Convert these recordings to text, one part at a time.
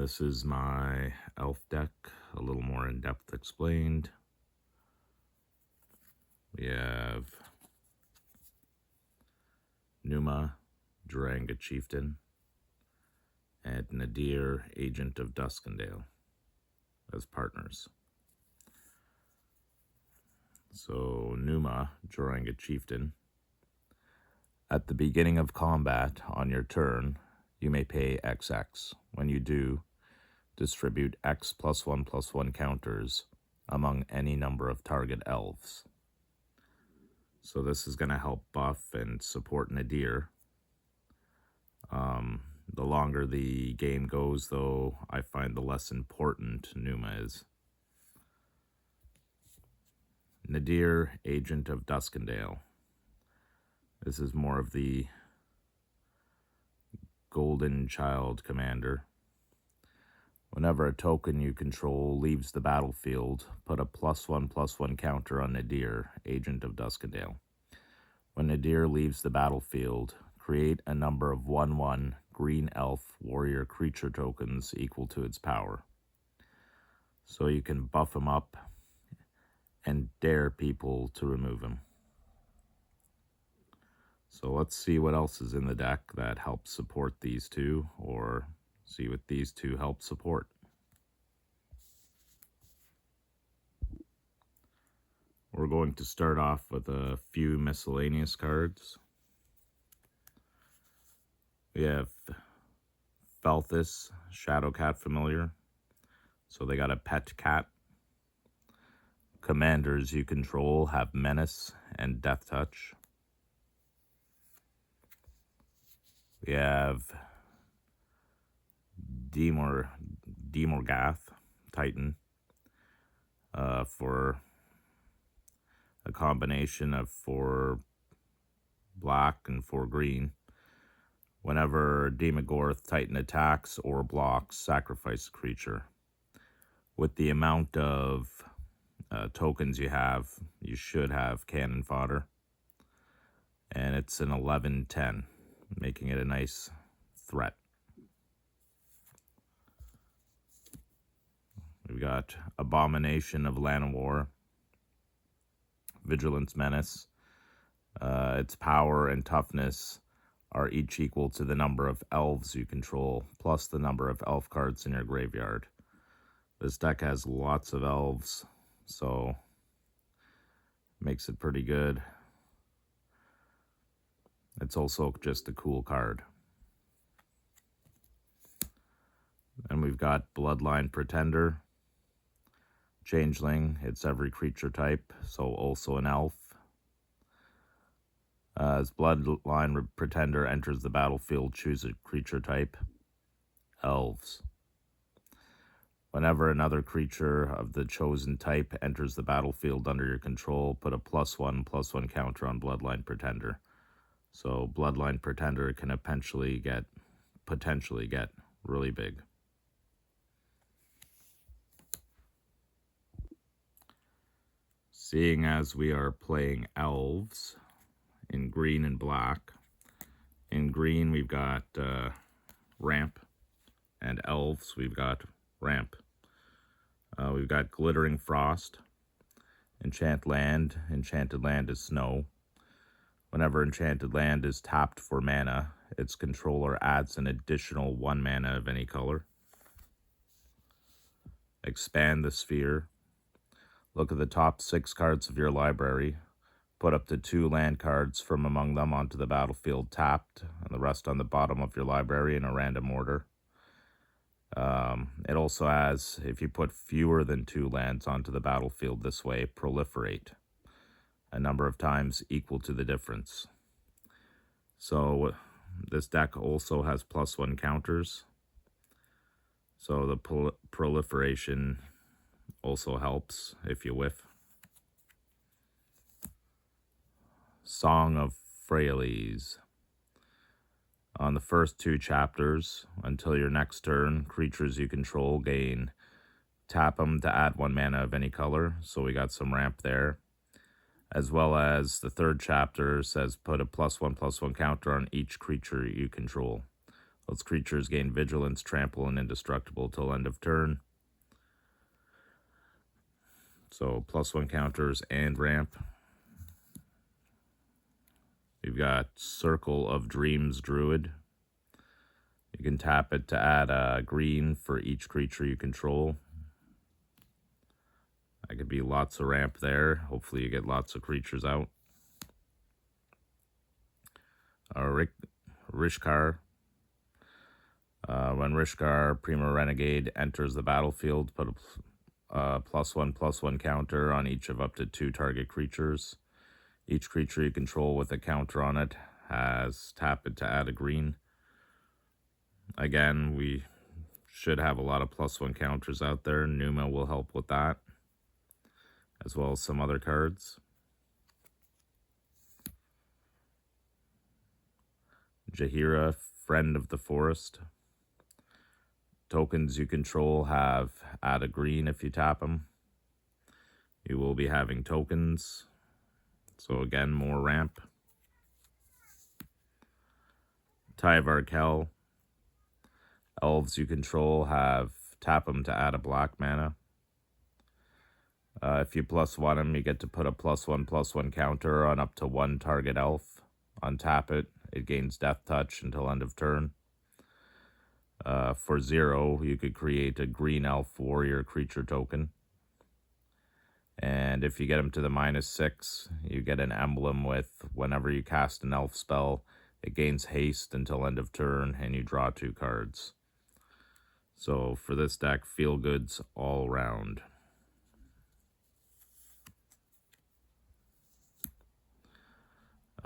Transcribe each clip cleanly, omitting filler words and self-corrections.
This is my elf deck, a little more in-depth explained. We have Numa Joraga Chieftain and Nadier, Agent of Duskenel, as partners. So Numa Joraga Chieftain. At the beginning of combat on your turn, you may pay XX. When you do, distribute X +1/+1 counters among any number of target elves. So this is going to help buff and support Nadier. The longer the game goes, though, I find the less important Numa is. Nadier, Agent of Duskenel. This is more of the Golden Child commander. Whenever a token you control leaves the battlefield, put a +1/+1 counter on Nadier, Agent of Duskenel. When Nadier leaves the battlefield, create a number of 1/1 green elf warrior creature tokens equal to its power. So you can buff him up and dare people to remove him. So let's see what else is in the deck that helps support these two, or see what these two help support. We're going to start off with a few miscellaneous cards. We have Felthus, Shadowcat familiar. So they got a pet cat. Commanders you control have Menace and Death Touch. We have Demorgath, Titan, for a combination of 4 black and 4 green. Whenever Demogorth Titan attacks or blocks, sacrifice a creature. With the amount of tokens you have, you should have cannon fodder. And it's an 11/10, making it a nice threat. We've got Abomination of Llanowar, Vigilance Menace. Its power and toughness are each equal to the number of elves you control, plus the number of elf cards in your graveyard. This deck has lots of elves, so makes it pretty good. It's also just a cool card. And we've got Bloodline Pretender, Changeling. It's every creature type, so also an elf. As Bloodline Pretender enters the battlefield, choose a creature type. Elves. Whenever another creature of the chosen type enters the battlefield under your control, put a +1/+1 counter on Bloodline Pretender. So Bloodline Pretender can potentially get really big. Seeing as we are playing elves in green and black, in green we've got ramp, and elves we've got ramp. We've got Glittering Frost, Enchant Land. Enchanted Land is snow. Whenever Enchanted Land is tapped for mana, its controller adds an additional 1 mana of any color. Expand the Sphere. Look at the top 6 cards of your library. Put up to 2 land cards from among them onto the battlefield tapped, and the rest on the bottom of your library in a random order. It also has, if you put fewer than 2 lands onto the battlefield this way, proliferate a number of times equal to the difference. So this deck also has +1 counters. So the proliferation also helps if you whiff. Song of Freyalise. On the first 2 chapters, until your next turn, creatures you control tap them to add 1 mana of any color, so we got some ramp there. As well as the 3rd chapter says put a +1/+1 counter on each creature you control. Those creatures gain vigilance, trample, and indestructible till end of turn. So +1 counters and ramp. We've got Circle of Dreams Druid. You can tap it to add a green for each creature you control. That could be lots of ramp there. Hopefully you get lots of creatures out. Rishkar. When Rishkar, Prima Renegade, enters the battlefield, put a +1/+1 counter on each of up to 2 target creatures. Each creature you control with a counter on it has tap it to add a green. Again, we should have a lot of +1 counters out there. Numa will help with that, as well as some other cards. Jaheira, Friend of the Forest. Tokens you control have add a green if you tap them. You will be having tokens. So again, more ramp. Tyvar Kell. Elves you control have tap them to add a black mana. If you +1 them, you get to put a +1/+1 counter on up to 1 target elf. Untap it, it gains Death Touch until end of turn. For 0, you could create a green elf warrior creature token. And if you get them to the -6, you get an emblem with whenever you cast an elf spell, it gains haste until end of turn, and you draw 2 cards. So for this deck, feel goods all round.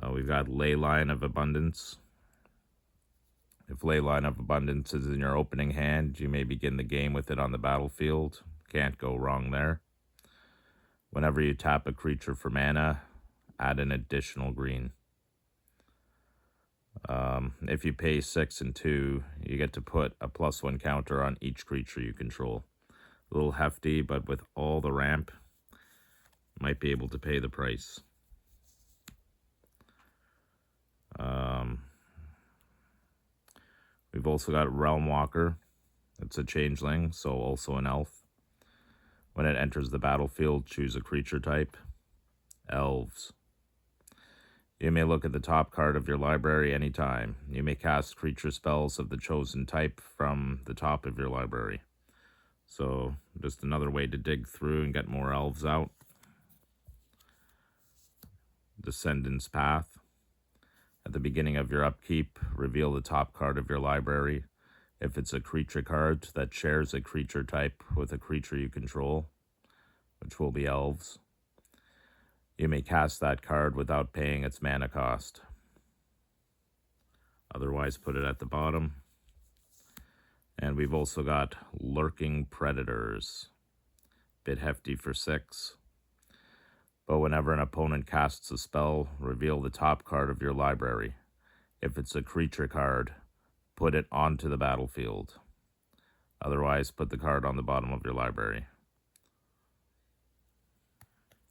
We've got Leyline of Abundance. If Leyline of Abundance is in your opening hand, you may begin the game with it on the battlefield. Can't go wrong there. Whenever you tap a creature for mana, add an additional green. If you pay 6 and 2, you get to put a +1 counter on each creature you control. A little hefty, but with all the ramp, you might be able to pay the price. We've also got Realm Walker. It's a changeling, so also an elf. When it enters the battlefield, choose a creature type. Elves. You may look at the top card of your library anytime. You may cast creature spells of the chosen type from the top of your library. So just another way to dig through and get more elves out. Descendant's Path. At the beginning of your upkeep, reveal the top card of your library. If it's a creature card that shares a creature type with a creature you control, which will be elves, you may cast that card without paying its mana cost. Otherwise, put it at the bottom. And we've also got Lurking Predators. Bit hefty for 6. But whenever an opponent casts a spell, reveal the top card of your library. If it's a creature card, put it onto the battlefield. Otherwise, put the card on the bottom of your library.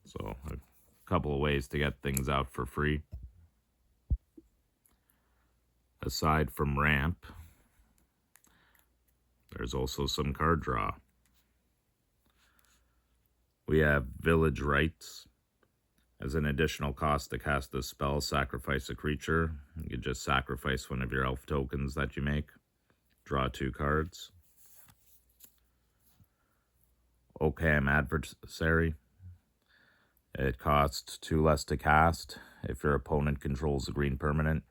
So, a couple of ways to get things out for free. Aside from ramp, there's also some card draw. We have Village Rites. As an additional cost to cast this spell, sacrifice a creature. You can just sacrifice one of your elf tokens that you make. Draw 2 cards. Occam Adversary. It costs 2 less to cast if your opponent controls a green permanent.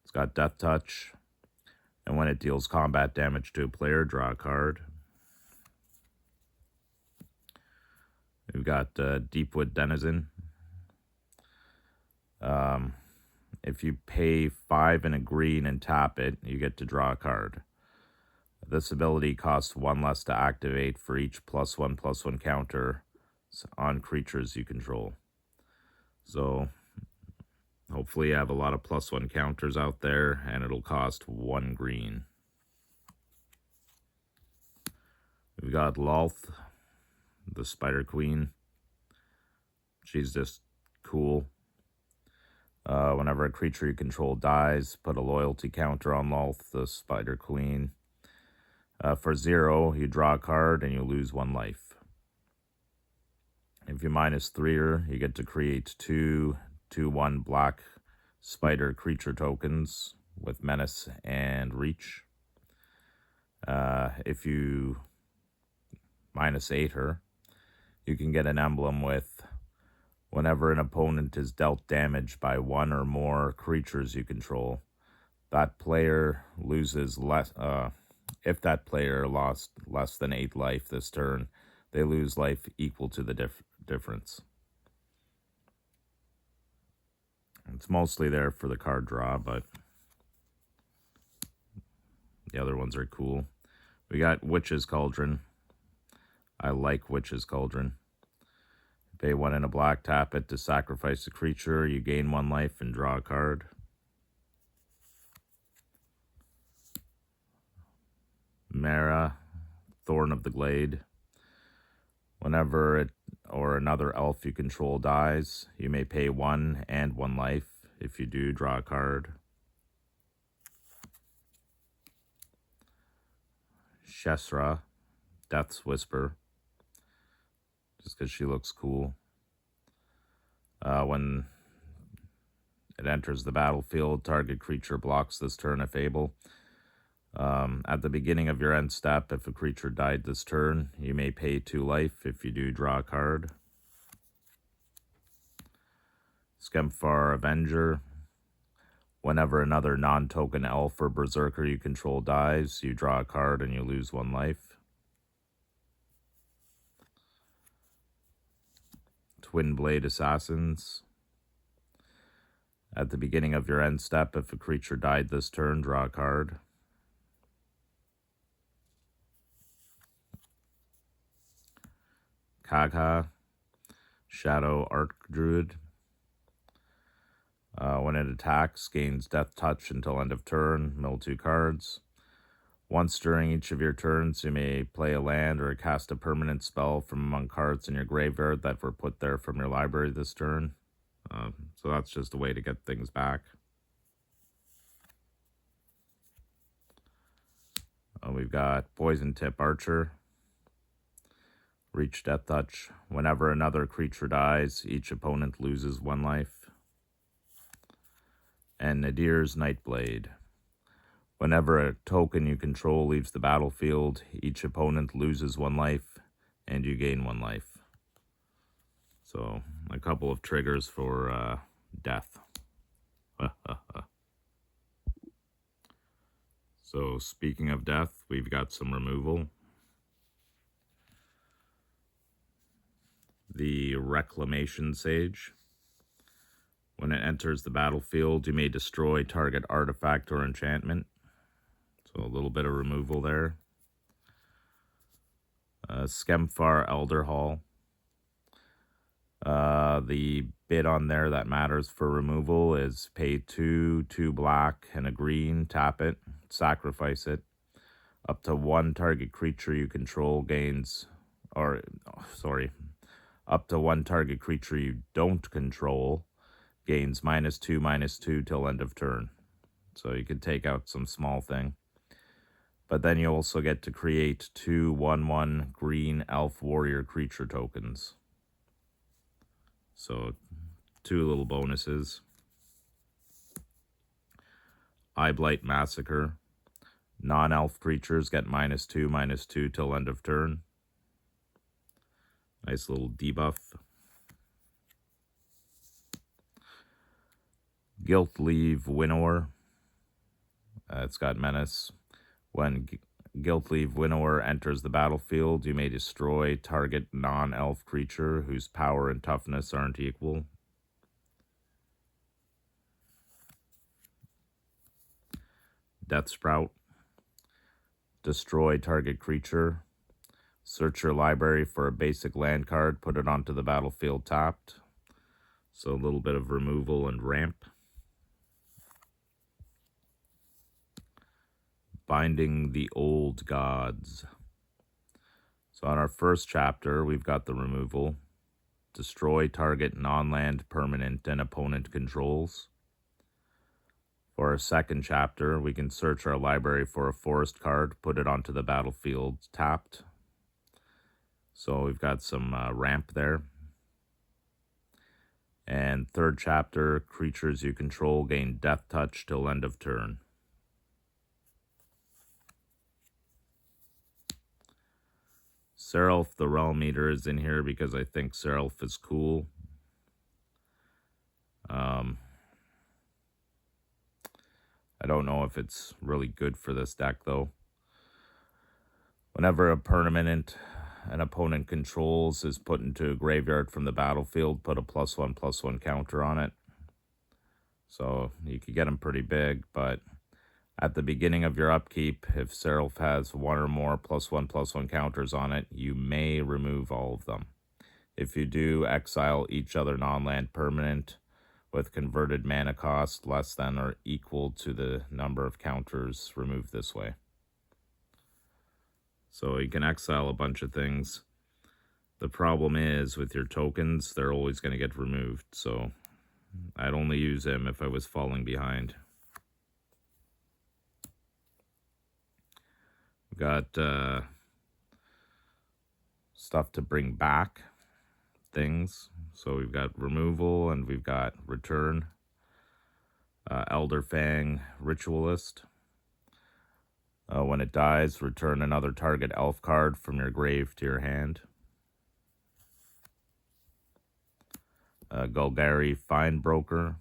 It's got Death Touch. And when it deals combat damage to a player, draw a card. We've got Deepwood Denizen. If you pay 5 and a green and tap it, you get to draw a card. This ability costs 1 less to activate for each +1/+1 counter on creatures you control. So hopefully you have a lot of +1 counters out there, and it'll cost 1 green. We've got Lolth, the Spider Queen. She's just cool. Whenever a creature you control dies, put a loyalty counter on Lolth, the Spider Queen. For 0, you draw a card and you lose 1 life. If you -3-er, you get to create 2 2/1 black spider creature tokens with menace and reach. If you -8-her, you can get an emblem with whenever an opponent is dealt damage by 1 or more creatures you control, that player loses less. If that player lost less than 8 life this turn, they lose life equal to the difference. It's mostly there for the card draw, but the other ones are cool. We got Witch's Cauldron. I like Witch's Cauldron. Pay 1 and a black, tap it to sacrifice a creature. You gain 1 life and draw a card. Mara, Thorn of the Glade. Whenever it or another elf you control dies, you may pay 1 and 1 life. If you do, draw a card. Shesra, Death's Whisper, just because she looks cool. When it enters the battlefield, target creature blocks this turn if able. At the beginning of your end step, if a creature died this turn, you may pay 2 life. If you do, draw a card. Skemfar Avenger. Whenever another non-token elf or berserker you control dies, you draw a card and you lose 1 life. Twin Blade Assassins. At the beginning of your end step, if a creature died this turn, draw a card. Kagha, Shadow Archdruid. When it attacks, gains Death Touch until end of turn, mill 2 cards. Once during each of your turns, you may play a land or cast a permanent spell from among cards in your graveyard that were put there from your library this turn. So that's just a way to get things back. We've got Poison Tip Archer. Reach Death Touch. Whenever another creature dies, each opponent loses 1 life. And Nadier's Nightblade. Whenever a token you control leaves the battlefield, each opponent loses 1 life, and you gain 1 life. So, a couple of triggers for death. So, speaking of death, we've got some removal. The Reclamation Sage. When it enters the battlefield, you may destroy target artifact or enchantment. So a little bit of removal there. Skemfar Elder Hall. The bid on there that matters for removal is pay 2, 2 black, and a green, tap it, sacrifice it. Up to 1 target creature you control gains, up to 1 target creature you don't control gains -2/-2 till end of turn. So you could take out some small thing. But then you also get to create 2 1/1 green elf warrior creature tokens. So 2 little bonuses. Eyeblight Massacre. Non-elf creatures get -2/-2 till end of turn. Nice little debuff. Guiltleave Winnower. It's got menace. When Guiltleave Winnower enters the battlefield, you may destroy target non-elf creature whose power and toughness aren't equal. Death Sprout. Destroy target creature. Search your library for a basic land card, put it onto the battlefield tapped. So a little bit of removal and ramp. Binding the Old Gods. So on our first chapter, we've got the removal. Destroy target non-land permanent and opponent controls. For our second chapter, we can search our library for a forest card, put it onto the battlefield tapped. So we've got some ramp there. And third chapter, creatures you control gain death touch till end of turn. Seraph the Realm Eater is in here because I think Seraph is cool. I don't know if it's really good for this deck though. Whenever a permanent an opponent controls is put into a graveyard from the battlefield, put a +1/+1 counter on it. So you could get them pretty big, but at the beginning of your upkeep, if Seraph has one or more +1/+1 counters on it, you may remove all of them. If you do, exile each other non-land permanent with converted mana cost less than or equal to the number of counters removed this way. So you can exile a bunch of things. The problem is with your tokens, they're always going to get removed. So I'd only use him if I was falling behind. We've got stuff to bring back things. So we've got removal and we've got return. Elder Fang Ritualist. When it dies, return another target elf card from your grave to your hand. Golgari Findbroker.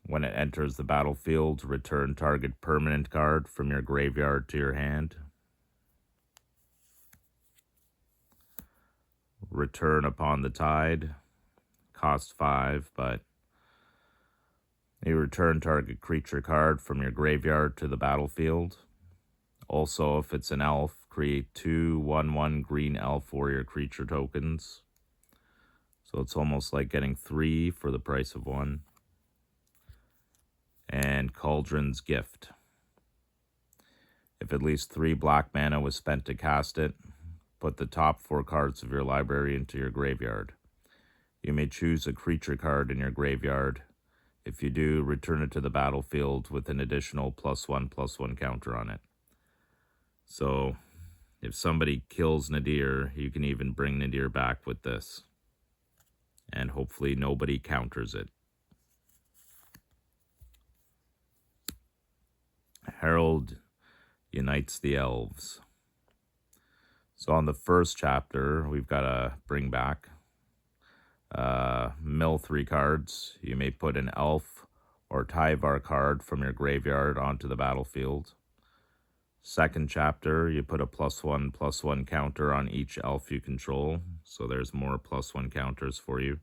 When it enters the battlefield, return target permanent card from your graveyard to your hand. Return Upon the Tide. Cost 5, but you return target creature card from your graveyard to the battlefield. Also, if it's an elf, create 2 1/1 green elf warrior creature tokens. So it's almost like getting 3 for the price of 1. And Cauldron's Gift. If at least 3 black mana was spent to cast it, put the top 4 cards of your library into your graveyard. You may choose a creature card in your graveyard. If you do, return it to the battlefield with an additional +1/+1 counter on it. So if somebody kills Nadier, you can even bring Nadier back with this. And hopefully nobody counters it. Herald unites the Elves. So on the first chapter, we've got to bring back mill 3 cards. You may put an elf or Tyvar card from your graveyard onto the battlefield. Second chapter, you put a +1/+1 counter on each elf you control. So there's more +1 counters for you.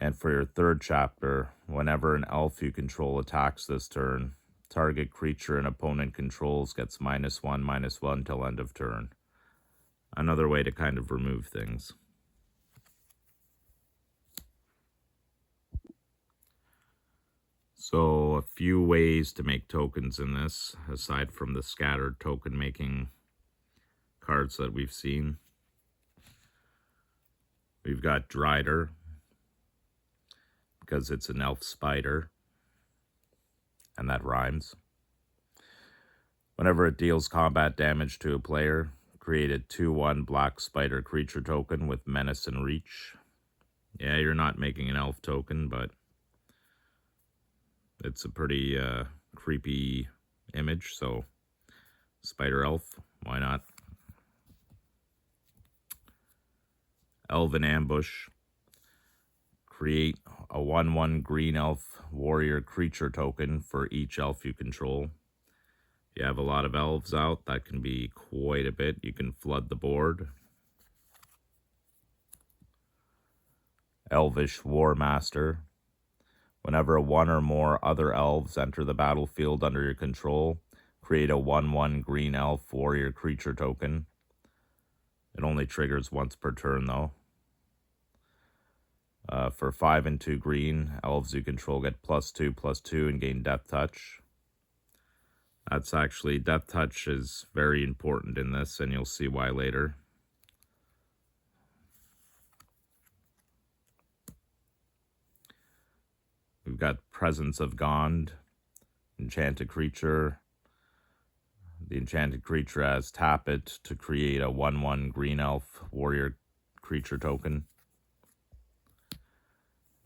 And for your third chapter, whenever an elf you control attacks this turn, target creature an opponent controls gets -1/-1 till end of turn. Another way to kind of remove things. So a few ways to make tokens in this, aside from the scattered token making cards that we've seen. We've got Drider, because it's an elf spider, and that rhymes. Whenever it deals combat damage to a player, create a 2/1 black spider creature token with menace and reach. Yeah, you're not making an elf token, but it's a pretty creepy image, so spider elf, why not? Elven Ambush. Create a 1/1 green elf warrior creature token for each elf you control. If you have a lot of elves out, that can be quite a bit. You can flood the board. Elvish War Master. Whenever 1 or more other elves enter the battlefield under your control, create a 1/1 green elf warrior creature token. It only triggers once per turn, though. For 5 and 2 green, elves you control get +2/+2 and gain Death Touch. That's actually, Death Touch is very important in this, and you'll see why later. got Presence of Gond, enchanted creature. The enchanted creature has tap it to create a 1/1 green elf warrior creature token.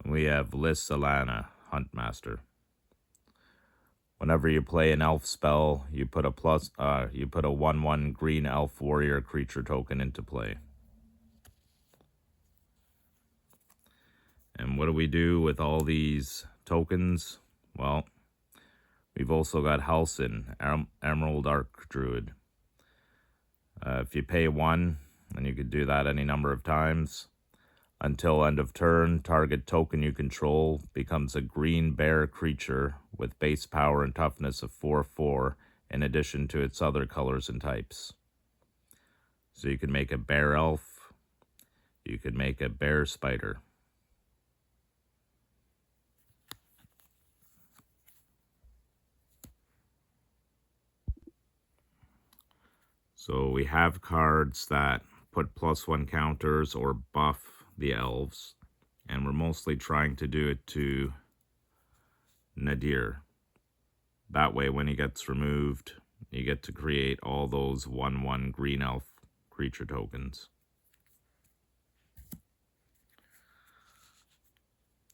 And we have Liss Alana, Huntmaster. Whenever you play an elf spell, you put a 1/1 green elf warrior creature token into play. And what do we do with all these tokens? Well, we've also got Halsin, Emerald Archdruid. If you pay 1, and you could do that any number of times, until end of turn, target token you control becomes a green bear creature with base power and toughness of 4/4 in addition to its other colors and types. So you can make a bear elf, you could make a bear spider. So we have cards that put +1 counters or buff the elves, and we're mostly trying to do it to Nadier. That way, when he gets removed, you get to create all those 1/1 green elf creature tokens.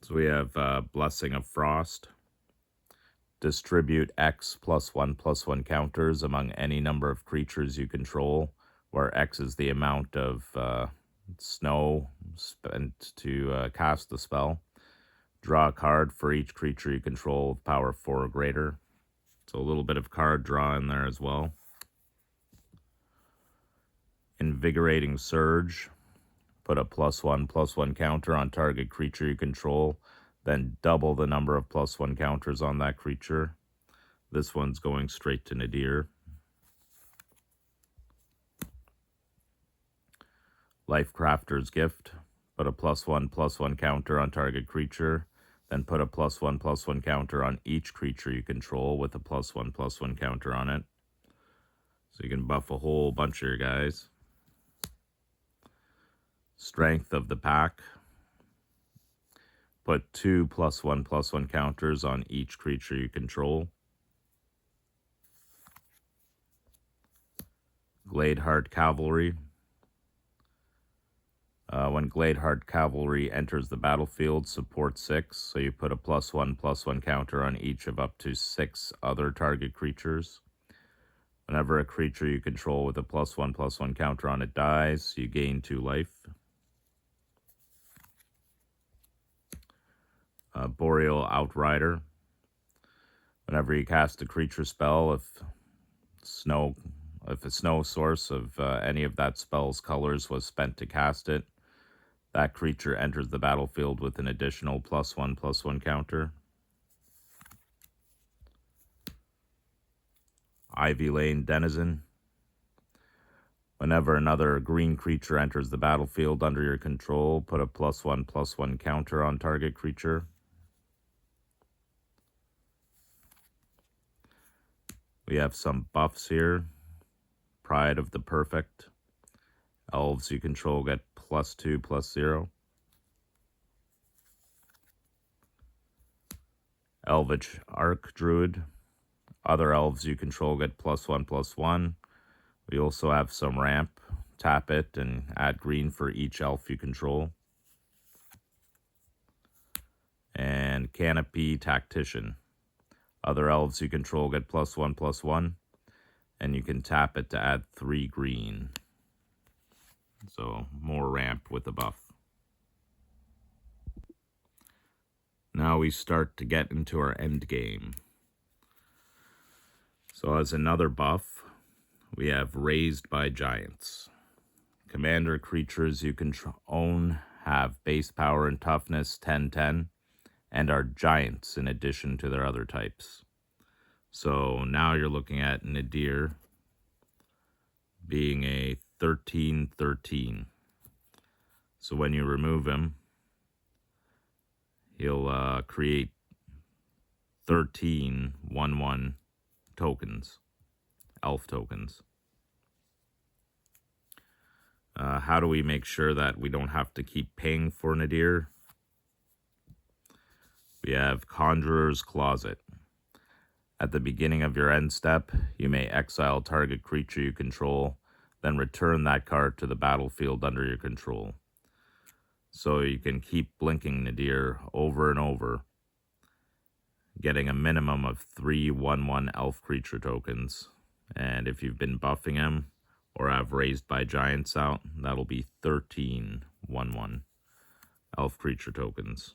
So we have Blessing of Frost. Distribute X +1/+1 counters among any number of creatures you control, where X is the amount of snow spent to cast the spell. Draw a card for each creature you control with power 4 or greater. So a little bit of card draw in there as well. Invigorating Surge. Put a +1/+1 counter on target creature you control, then double the number of +1 counters on that creature. This one's going straight to Nadier. Lifecrafter's Gift. Put a +1/+1 counter on target creature, then put a +1/+1 counter on each creature you control with a +1/+1 counter on it. So you can buff a whole bunch of your guys. Strength of the Pack. Put 2 +1/+1 counters on each creature you control. Gladeheart Cavalry. When Gladeheart Cavalry enters the battlefield, support 6, so you put a +1/+1 counter on each of up to 6 other target creatures. Whenever a creature you control with a +1/+1 counter on it dies, you gain 2 life. Boreal Outrider. Whenever you cast a creature spell, if a snow source of any of that spell's colors was spent to cast it, that creature enters the battlefield with an additional +1/+1 counter. Ivy Lane Denizen. Whenever another green creature enters the battlefield under your control, put a +1/+1 counter on target creature. We have some buffs here. Pride of the Perfect. Elves you control get +2/+0. Elvish Archdruid. Other elves you control get +1/+1. We also have some ramp. Tap it and add green for each elf you control. And Canopy Tactician. Other elves you control get +1/+1, and you can tap it to add 3 green. So more ramp with a buff. Now we start to get into our end game. So as another buff, we have Raised by Giants. Commander creatures you own have base power and toughness 10/10 and are giants in addition to their other types. So now you're looking at Nadier being a 13/13. So when you remove him, he'll create 13 1/1 tokens, elf tokens. How do we make sure that we don't have to keep paying for Nadier? We have Conjurer's Closet. At the beginning of your end step, you may exile target creature you control, then return that card to the battlefield under your control. So you can keep blinking Nadier over and over, getting a minimum of 3 1/1 elf creature tokens. And if you've been buffing him or have Raised by Giants out, that'll be 13 1/1 elf creature tokens.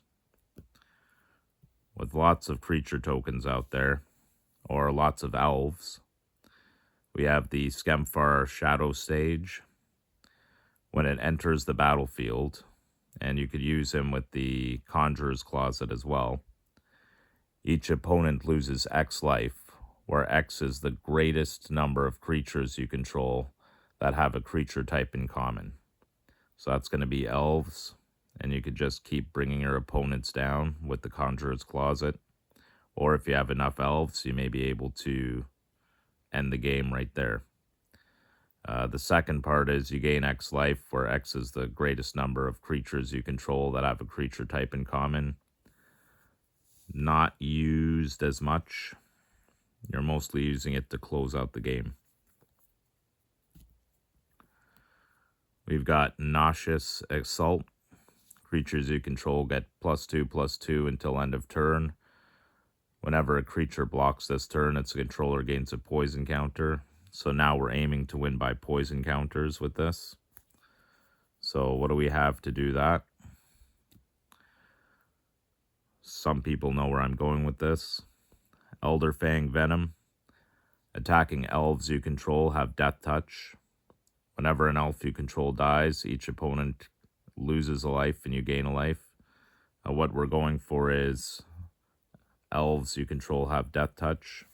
With lots of creature tokens out there, or lots of elves, we have the Skemfar Shadow Stage. When it enters the battlefield, and you could use him with the Conjurer's Closet as well, each opponent loses X life, where X is the greatest number of creatures you control that have a creature type in common. So that's going to be elves, and you could just keep bringing your opponents down with the Conjurer's Closet. Or if you have enough elves, you may be able to end the game right there. The second part is you gain X life, where X is the greatest number of creatures you control that have a creature type in common. Not used as much. You're mostly using it to close out the game. We've got Nauseous Assault. Creatures you control get +2/+2 until end of turn. Whenever a creature blocks this turn, its controller gains a poison counter. So now we're aiming to win by poison counters with this. So what do we have to do that? Some people know where I'm going with this. Elderfang Venom. Attacking elves you control have Death Touch. Whenever an elf you control dies, each opponent loses a life and you gain a life. What we're going for is elves you control have Death Touch.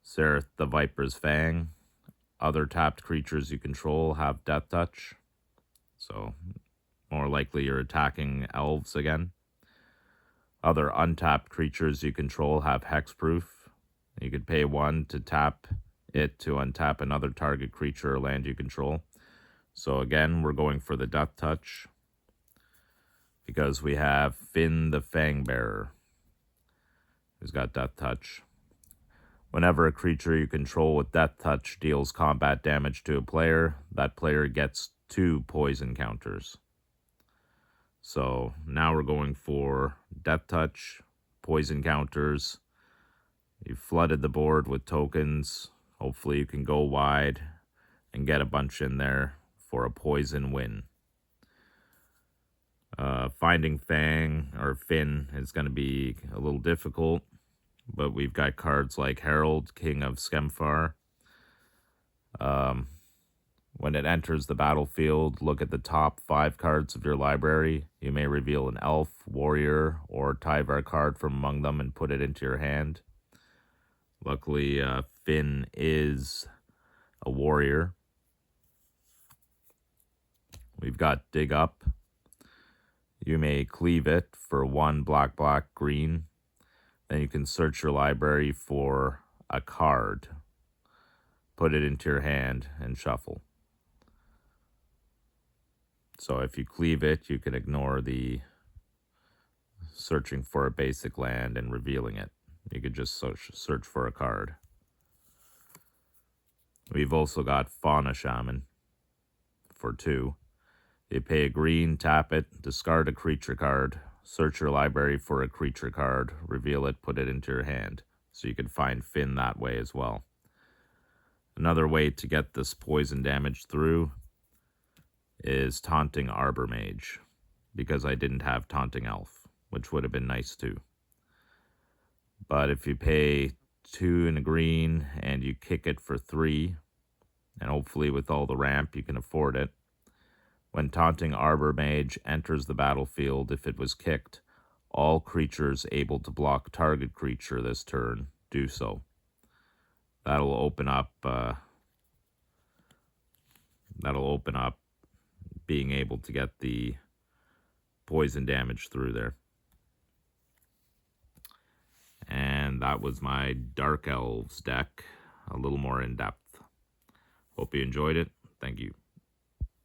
Sereth the Viper's Fang. Other tapped creatures you control have Death Touch. So more likely you're attacking elves again. Other untapped creatures you control have Hexproof. You could pay 1 to tap it to untap another target creature or land you control. So again, we're going for the Death Touch because we have Finn the Fangbearer, who's got Death Touch. Whenever a creature you control with Death Touch deals combat damage to a player, that player gets 2 poison counters. So now we're going for Death Touch, poison counters. You've flooded the board with tokens. Hopefully you can go wide and get a bunch in there for a poison win. Finding Fang or Finn is going to be a little difficult, but we've got cards like Herald, King of Skemfar. When it enters the battlefield, look at the top 5 cards of your library. You may reveal an elf, warrior, or Tyvar card from among them and put it into your hand. Luckily, Finn is a warrior. We've got Dig Up. You may cleave it for 1 black, green. Then you can search your library for a card. Put it into your hand and shuffle. So if you cleave it, you can ignore the searching for a basic land and revealing it. You could just search for a card. We've also got Fauna Shaman for 2. You pay a green, tap it, discard a creature card, search your library for a creature card, reveal it, put it into your hand. So you can find Finn that way as well. Another way to get this poison damage through is Taunting Arbor Mage, because I didn't have Taunting Elf, which would have been nice too. But if you pay 2 and a green and you kick it for 3, and hopefully with all the ramp you can afford it, when Taunting Arbor Mage enters the battlefield, if it was kicked, all creatures able to block target creature this turn do so. That'll open up being able to get the poison damage through there. And that was my Dark Elves deck, a little more in depth. Hope you enjoyed it. Thank you.